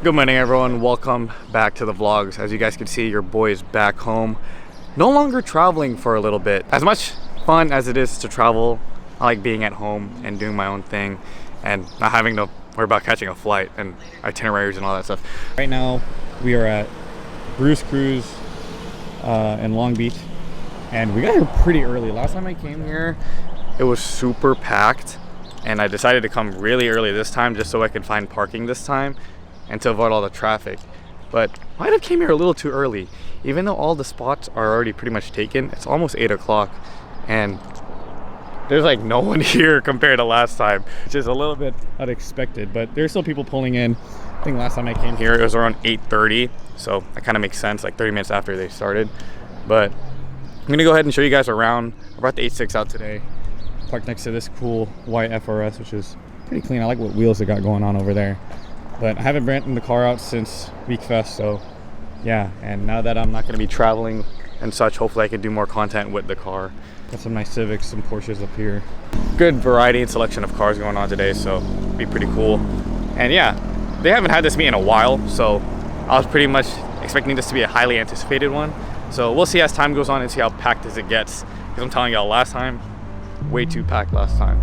Good morning, everyone. Welcome back to the vlogs. As you guys can see, your boy is back home. No longer traveling for a little bit. As much fun as it is to travel, I like being at home and doing my own thing and not having to worry about catching a flight and itineraries and all that stuff. Right now, we are at Bruce Cruz in Long Beach, and we got here pretty early. Last time I came here, it was super packed, and I decided to come really early this time just so I could find parking this time and to avoid all the traffic. But might have came here a little too early. Even though all the spots are already pretty much taken, it's almost 8 o'clock and there's like no one here compared to last time, which is a little bit unexpected, but there's still people pulling in. I think last time I came here it was around 8:30, so that kind of makes sense, like 30 minutes after they started. But I'm gonna go ahead and show you guys around. I brought the 8.6 out today, parked next to this cool white FRS, which is pretty clean. I like what wheels it got going on over there. But I haven't rented the car out since Week Fest, so yeah. And now that I'm not going to be traveling and such, hopefully I can do more content with the car. Got some nice Civics, some Porsches up here. Good variety and selection of cars going on today, so it'll be pretty cool. And yeah, they haven't had this meet in a while, so I was pretty much expecting this to be a highly anticipated one. So we'll see as time goes on and see how packed as it gets. Because I'm telling y'all, last time, way too packed last time.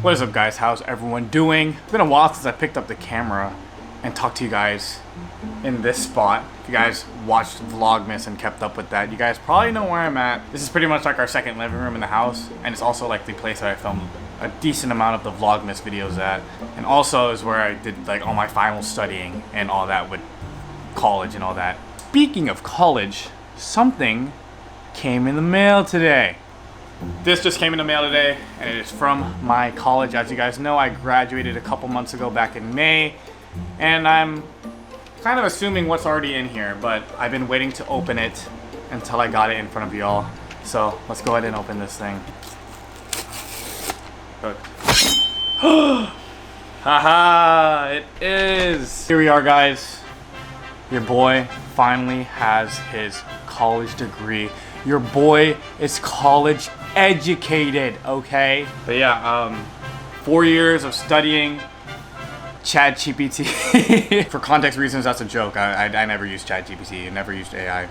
What is up, guys? How's everyone doing? It's been a while since I picked up the camera and talked to you guys in this spot. If you guys watched Vlogmas and kept up with that, you guys probably know where I'm at. This is pretty much like our second living room in the house, and it's also like the place that I filmed a decent amount of the Vlogmas videos at, and also is where I did like all my final studying and all that with college and all that. Speaking of college, something came in the mail today. This just came in the mail today, and it is from my college. As you guys know, I graduated a couple months ago back in May, and I'm kind of assuming what's already in here, but I've been waiting to open it until I got it in front of y'all. So let's go ahead and open this thing. Haha, it is! Here we are, guys. Your boy finally has his college degree. Your boy is college educated, okay? But yeah, 4 years of studying ChatGPT. For context reasons, that's a joke. I never used ChatGPT. I never used AI.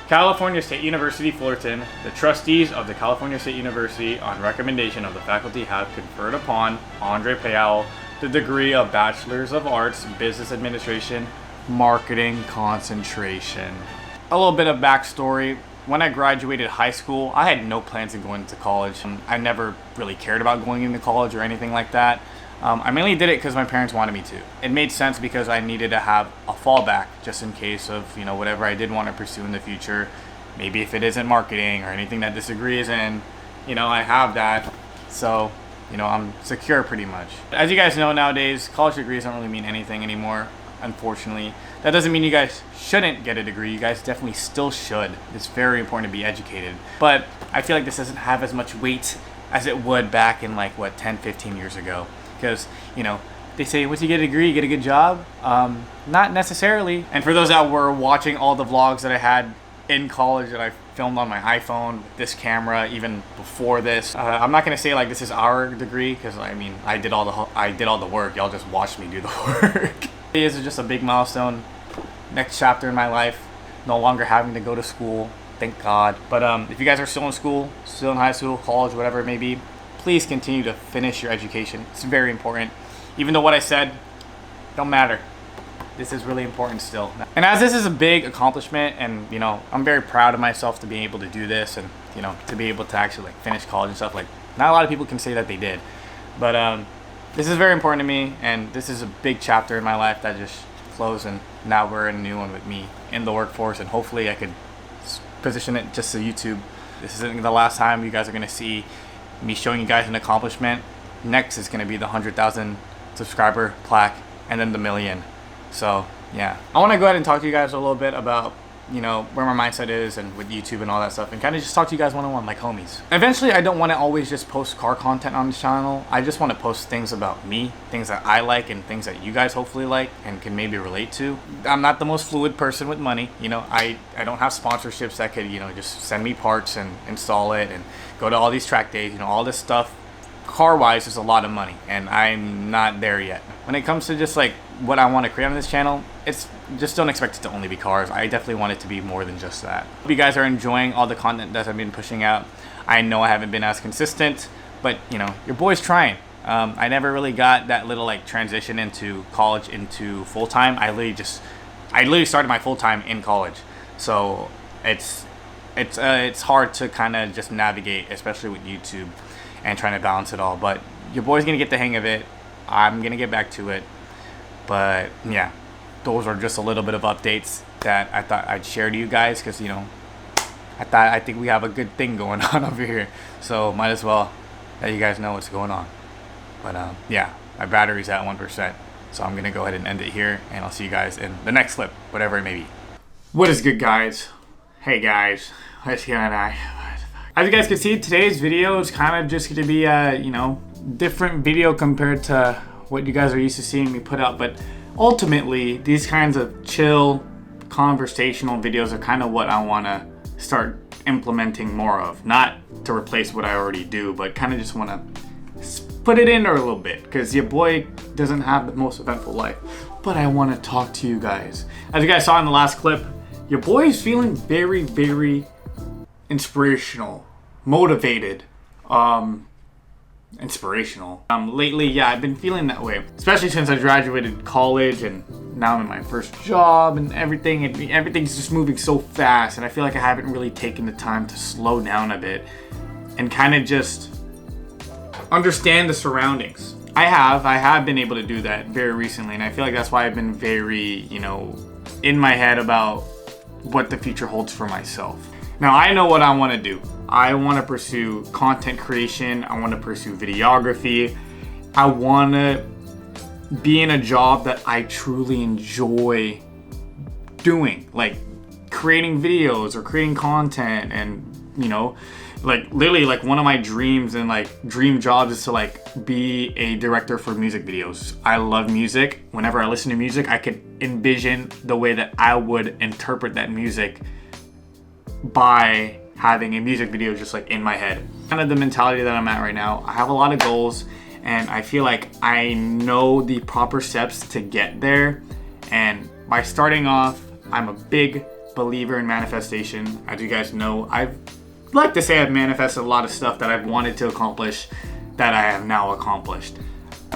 California State University, Fullerton. The trustees of the California State University, on recommendation of the faculty, have conferred upon Andre Payal the degree of Bachelor's of Arts, Business Administration, Marketing concentration. A little bit of backstory. When I graduated high school, I had no plans of going to college. I never really cared about going into college or anything like that. I mainly did it because my parents wanted me to. It made sense because I needed to have a fallback just in case of, you know, whatever I did want to pursue in the future. Maybe if it isn't marketing or anything that this degree is in, you know, I have that. So, you know, I'm secure pretty much. As you guys know, nowadays, college degrees don't really mean anything anymore, unfortunately. That doesn't mean you guys shouldn't get a degree. You guys definitely still should. It's very important to be educated. But I feel like this doesn't have as much weight as it would back in like, what, 10, 15 years ago. Because, you know, they say once you get a degree, you get a good job. Not necessarily. And for those that were watching all the vlogs that I had in college that I filmed on my iPhone with this camera, even before this, I'm not gonna say like this is our degree, because I mean I did all the work. Y'all just watched me do the work. This is just a big milestone. Next chapter in my life. No longer having to go to school. Thank God. But if you guys are still in school, still in high school, college, whatever it may be, please continue to finish your education. It's very important. Even though what I said don't matter. This is really important still. And as this is a big accomplishment, and you know, I'm very proud of myself to be able to do this, and you know, to be able to actually like finish college and stuff. Like, not a lot of people can say that they did. But this is very important to me, and this is a big chapter in my life that just closed, and now we're in a new one with me in the workforce, and hopefully I could position it just to YouTube. This isn't the last time you guys are going to see me showing you guys an accomplishment. Next is going to be the 100,000 subscriber plaque, and then the million. So yeah, I want to go ahead and talk to you guys a little bit about, you know, where my mindset is and with YouTube and all that stuff, and kind of just talk to you guys one-on-one like homies. Eventually, I don't want to always just post car content on the channel. I just want to post things about me, things that I like, and things that you guys hopefully like and can maybe relate to. I'm not the most fluid person with money. You know, I don't have sponsorships that could, you know, just send me parts and install it and go to all these track days, you know, all this stuff. Car-wise is a lot of money, and I'm not there yet. When it comes to just like what I want to create on this channel, it's just don't expect it to only be cars. I definitely want it to be more than just that. Hope you guys are enjoying all the content that I've been pushing out. I know I haven't been as consistent, but you know, your boy's trying. I never really got that little like transition into college into full-time. I literally started my full-time in college, so it's hard to kind of just navigate, especially with YouTube and trying to balance it all. But your boy's gonna get the hang of it. I'm gonna get back to it. But yeah, those are just a little bit of updates that I thought I'd share to you guys, because you know, I think we have a good thing going on over here, so might as well let you guys know what's going on. But yeah, my battery's at 1%, so I'm gonna go ahead and end it here, and I'll see you guys in the next clip, whatever it may be. What is good, guys? Hey guys, what's going on? As you guys can see, today's video is kind of just gonna be a, you know, different video compared to what you guys are used to seeing me put out. But ultimately, these kinds of chill, conversational videos are kind of what I want to start implementing more of. Not to replace what I already do, but kind of just want to put it in there a little bit, because your boy doesn't have the most eventful life. But I want to talk to you guys. As you guys saw in the last clip, your boy is feeling very, very inspirational, motivated, inspirational. Lately, yeah, I've been feeling that way, especially since I graduated college and now I'm in my first job and everything, and everything's just moving so fast, and I feel like I haven't really taken the time to slow down a bit and kind of just understand the surroundings. I have been able to do that very recently, and I feel like that's why I've been very, you know, in my head about what the future holds for myself. Now, I know what I want to do. I want to pursue content creation. I want to pursue videography. I want to be in a job that I truly enjoy doing, like creating videos or creating content. And, you know, like literally like one of my dreams and like dream jobs is to like be a director for music videos. I love music. Whenever I listen to music, I could envision the way that I would interpret that music by having a music video just like in my head. Kind of the mentality that I'm at right now. I have a lot of goals, and I feel like I know the proper steps to get there. And by starting off, I'm a big believer in manifestation. As you guys know, I've like to say I've manifested a lot of stuff that I've wanted to accomplish that I have now accomplished.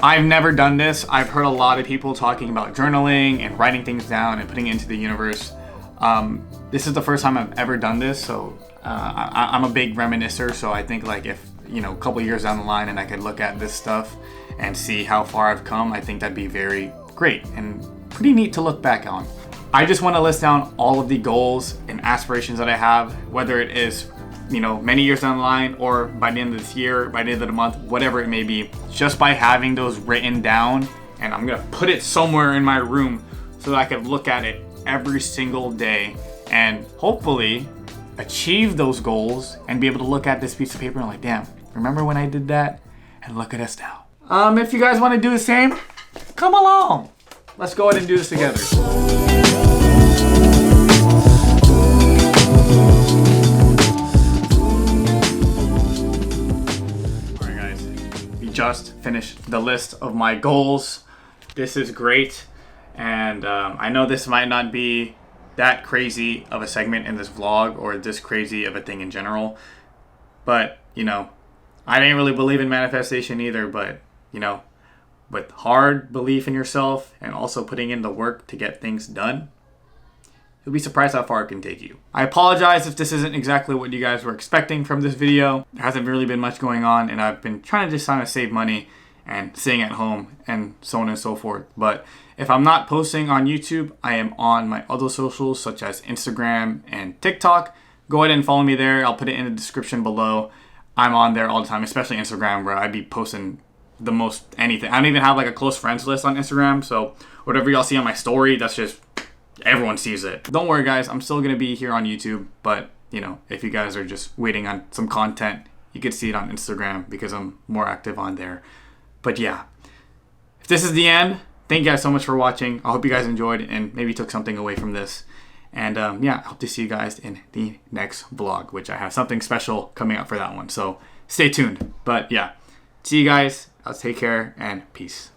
I've never done this. I've heard a lot of people talking about journaling and writing things down and putting it into the universe. This is the first time I've ever done this, so I'm a big reminiscer. So I think like if, you know, a couple years down the line and I could look at this stuff and see how far I've come, I think that'd be very great and pretty neat to look back on. I just want to list down all of the goals and aspirations that I have, whether it is, you know, many years down the line or by the end of this year, by the end of the month, whatever it may be. Just by having those written down, and I'm gonna put it somewhere in my room so that I can look at it every single day and hopefully achieve those goals and be able to look at this piece of paper and like, damn, remember when I did that? And look at us now. If you guys want to do the same, come along. Let's go ahead and do this together. Alright guys, we just finished the list of my goals. This is great. And I know this might not be that crazy of a segment in this vlog or this crazy of a thing in general, but you know, I didn't really believe in manifestation either, but you know, with hard belief in yourself and also putting in the work to get things done, you'll be surprised how far it can take you. I apologize if this isn't exactly what you guys were expecting from this video. There hasn't really been much going on, and I've been trying to just kind of save money and sitting at home and so on and so forth. But if I'm not posting on YouTube, I am on my other socials such as Instagram and TikTok. Go ahead and follow me there. I'll put it in the description below. I'm on there all the time, especially Instagram, where I be posting the most anything. I don't even have like a close friends list on Instagram, so whatever y'all see on my story, that's just everyone sees it. Don't worry guys, I'm still gonna be here on YouTube, but you know, if you guys are just waiting on some content, you could see it on Instagram because I'm more active on there. But yeah, if this is the end, thank you guys so much for watching. I hope you guys enjoyed and maybe took something away from this. And yeah, I hope to see you guys in the next vlog, which I have something special coming up for that one. So stay tuned. But yeah, see you guys. I'll take care and peace.